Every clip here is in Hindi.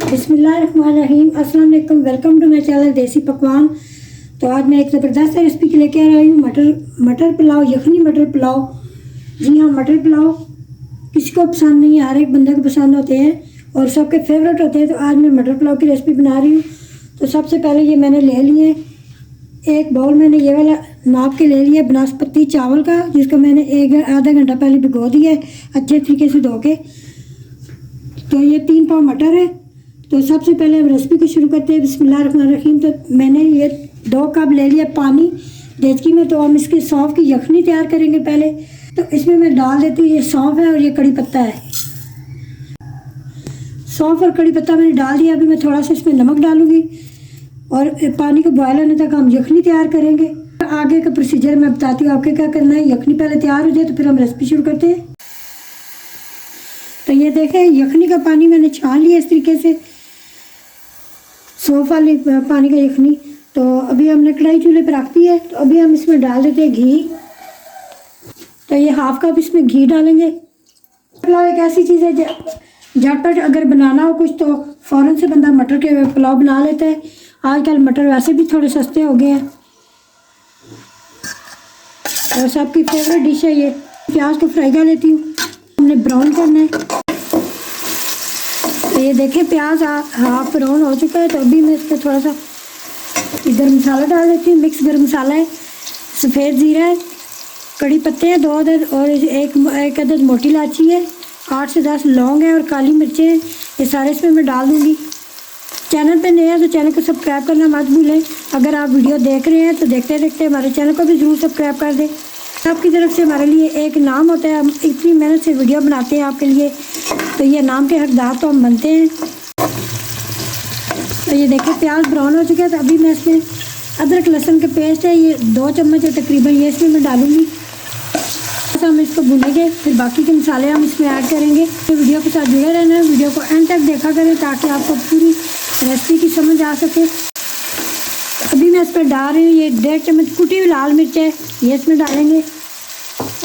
बिस्मिल्लाहिर्रहमानिर्रहीम। अस्सलाम वालेकुम। वेलकम टू माई चैनल देसी पकवान। तो आज मैं एक ज़बरदस्त रेसिपी लेके आ रही हूँ मटर पुलाव, यखनी मटर पुलाव। जी हाँ, मटर पुलाव किसी को पसंद नहीं है, हर एक बंदे को पसंद होते हैं और सबके फेवरेट होते हैं। तो आज मैं मटर पुलाव की रेसिपी बना रही हूँ। तो सबसे पहले ये मैंने ले लिए एक बाउल, मैंने ये वाला नाप के ले लिया बनास्पति चावल का, जिसको मैंने आधा घंटा पहले भिगो दिया है अच्छे तरीके से धो के। तो ये 3 पाव मटर है। तो सबसे पहले हम रेसिपी को शुरू करते हैं। बिस्मिल्लाहिर्रहमानिर्रहीम। तो मैंने ये 2 कप ले लिया पानी डेचकी में। तो हम इसके सौंफ की यखनी तैयार करेंगे पहले। तो इसमें मैं डाल देती हूँ, ये सौंफ है और ये कड़ी पत्ता है। सौंफ और कड़ी पत्ता मैंने डाल दिया। अभी मैं थोड़ा सा इसमें नमक डालूंगी और पानी को बॉयल होने तक हम यखनी तैयार करेंगे। आगे का प्रोसीजर मैं बताती हूँ आपके क्या करना है। यखनी पहले तैयार हो जाए तो फिर हम रेसिपी शुरू करते हैं। तो ये देखें, यखनी का पानी मैंने छान लिया इस तरीके से, सौंफ वाली पानी का यखनी। तो अभी हमने कढ़ाई चूल्हे पर रख दी है। तो अभी हम इसमें डाल देते हैं घी। तो ये हाफ कप इसमें घी डालेंगे। पुलाव एक ऐसी चीज़ है झटपट अगर बनाना हो कुछ तो फ़ौरन से बंदा मटर के पुलाव बना लेता है। आजकल मटर वैसे भी थोड़े सस्ते हो गए हैं और सबकी फेवरेट डिश है ये। प्याज को फ्राई कर लेती हूँ, हमने ब्राउन करना है। तो ये देखें, प्याज हाफ ब्राउन हो चुका है। तो अभी मैं इसमें थोड़ा सा गरम मसाला डाल देती हूँ। मिक्स गरम मसाला है, सफ़ेद ज़ीरा है, कड़ी पत्ते हैं 2 अदद और एक अदद मोटी इलायची है, 8 से 10 लौंग है और काली मिर्चें हैं। ये सारे इसमें मैं डाल दूँगी। चैनल पे नए हैं तो चैनल को सब्सक्राइब करना मत भूलें। अगर आप वीडियो देख रहे हैं तो देखते देखते हमारे चैनल को भी ज़रूर सब्सक्राइब कर दें। आपकी तरफ से हमारे लिए एक नाम होता है। हम इतनी मेहनत से वीडियो बनाते हैं आपके लिए, तो ये नाम के हकदार तो हम बनते हैं। तो ये देखिए, प्याज ब्राउन हो चुका है। तो अभी मैं इसमें अदरक लहसुन के पेस्ट है, ये 2 चम्मच है तकरीबन, ये इसमें मैं डालूँगी। हम इसको भूनेंगे, फिर बाकी के मसाले हम इसमें ऐड करेंगे। तो वीडियो के साथ जुड़े रहना है, वीडियो को एंड तक देखा करें ताकि आपको पूरी रेसिपी की समझ आ सके। अभी मैं इस पर डाल रही हूँ ये 1.5 चम्मच कुटी हुई लाल मिर्च है, ये इसमें डालेंगे।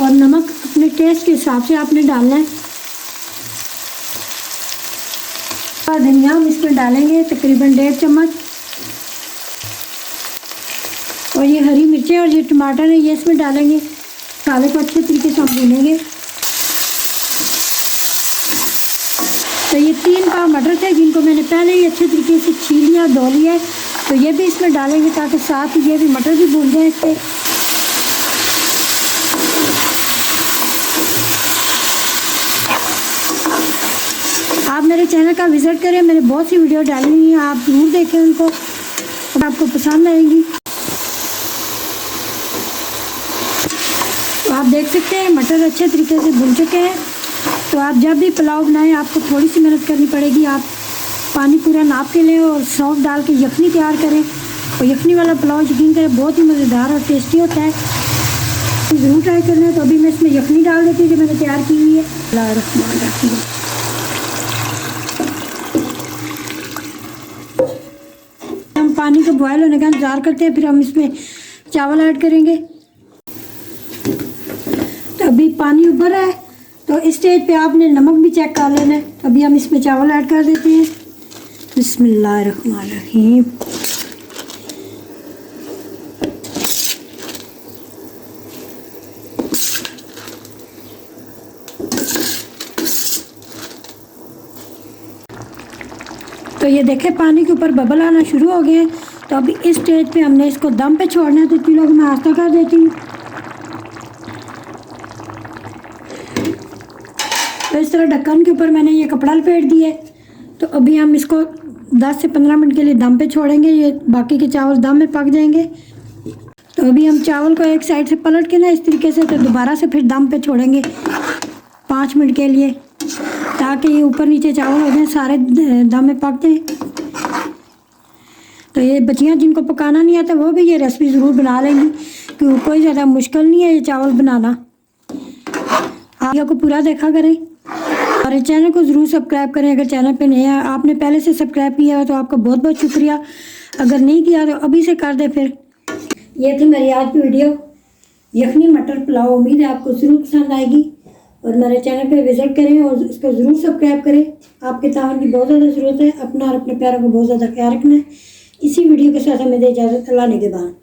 और नमक अपने टेस्ट के हिसाब से आपने डालना है। और धनिया हम इसमें डालेंगे तकरीबन 1.5 चम्मच। और ये हरी मिर्चें और ये टमाटर है, ये इसमें डालेंगे। मसाले को अच्छे तरीके से हम भूनेंगे। तो ये 3 पाव मटर थे जिनको मैंने पहले ही अच्छे तरीके से छील लिया, धो लिया। तो ये भी इसमें डालेंगे ताकि साथ ही ये भी मटर भी भून जाए इससे। आप मेरे चैनल का विज़िट करें, मैंने बहुत सी वीडियो डाली हुई हैं, आप ज़रूर देखें उनको, आपको पसंद आएगी। तो आप देख सकते हैं मटर अच्छे तरीके से भुन चुके हैं। तो आप जब भी पुलाव बनाएं आपको थोड़ी सी मेहनत करनी पड़ेगी। आप पानी पूरा नाप के लें और सौंफ डाल के यखनी तैयार करें। और यखनी वाला पुलाव यकीन करें बहुत ही मज़ेदार और टेस्टी होता है, ज़रूर ट्राई करना है। तो अभी मैं इसमें यखनी डाल देती हूँ जो मैंने तैयार की हुई है। हम पानी को बॉयल होने का इंतज़ार करते हैं, फिर हम इसमें चावल ऐड करेंगे। तो अभी पानी उबल रहा है, तो इस स्टेज पे आपने नमक भी चेक कर लेना है। अभी हम इसमें चावल ऐड कर देते हैं। बिस्मिल्लाहिर्रहमानिर्रहीम। तो ये देखें, पानी के ऊपर बबल आना शुरू हो गए हैं। तो अभी इस स्टेज पे हमने इसको दम पे छोड़ना है। तो चूल्हे को मैं आस्था कर देती हूँ। तो इस तरह ढक्कन के ऊपर मैंने ये कपड़ा लपेट दिया है। तो अभी हम इसको 10 से 15 मिनट के लिए दम पे छोड़ेंगे। ये बाकी के चावल दम में पक जाएंगे। तो अभी हम चावल को एक साइड से पलट के ना इस तरीके से, तो दोबारा से फिर दम पे छोड़ेंगे 5 मिनट के लिए, ताकि ये ऊपर नीचे चावल हो जाए, सारे दम में पक जाए। तो ये बच्चियाँ जिनको पकाना नहीं आता वो भी ये रेसिपी ज़रूर बना लेंगी, क्योंकि कोई ज़्यादा मुश्किल नहीं है ये चावल बनाना। आप को पूरा देखा करें और चैनल को ज़रूर सब्सक्राइब करें। अगर चैनल पे नए हैं, आपने पहले से सब्सक्राइब किया है तो आपका बहुत बहुत शुक्रिया। अगर नहीं किया तो अभी से कर दें। फिर ये थी मेरी आज की वीडियो, यखनी मटर पुलाव। उम्मीद है आपको ज़रूर पसंद आएगी। और हमारे चैनल पे विजिट करें और इसको ज़रूर सब्सक्राइब करें। आपके तावन की बहुत ज़्यादा ज़रूरत है। अपना और अपने प्यारों को बहुत ज़्यादा ख्याल रखना है। इसी वीडियो के साथ हमें दे इजाज़त। अल्लाह निगहबान।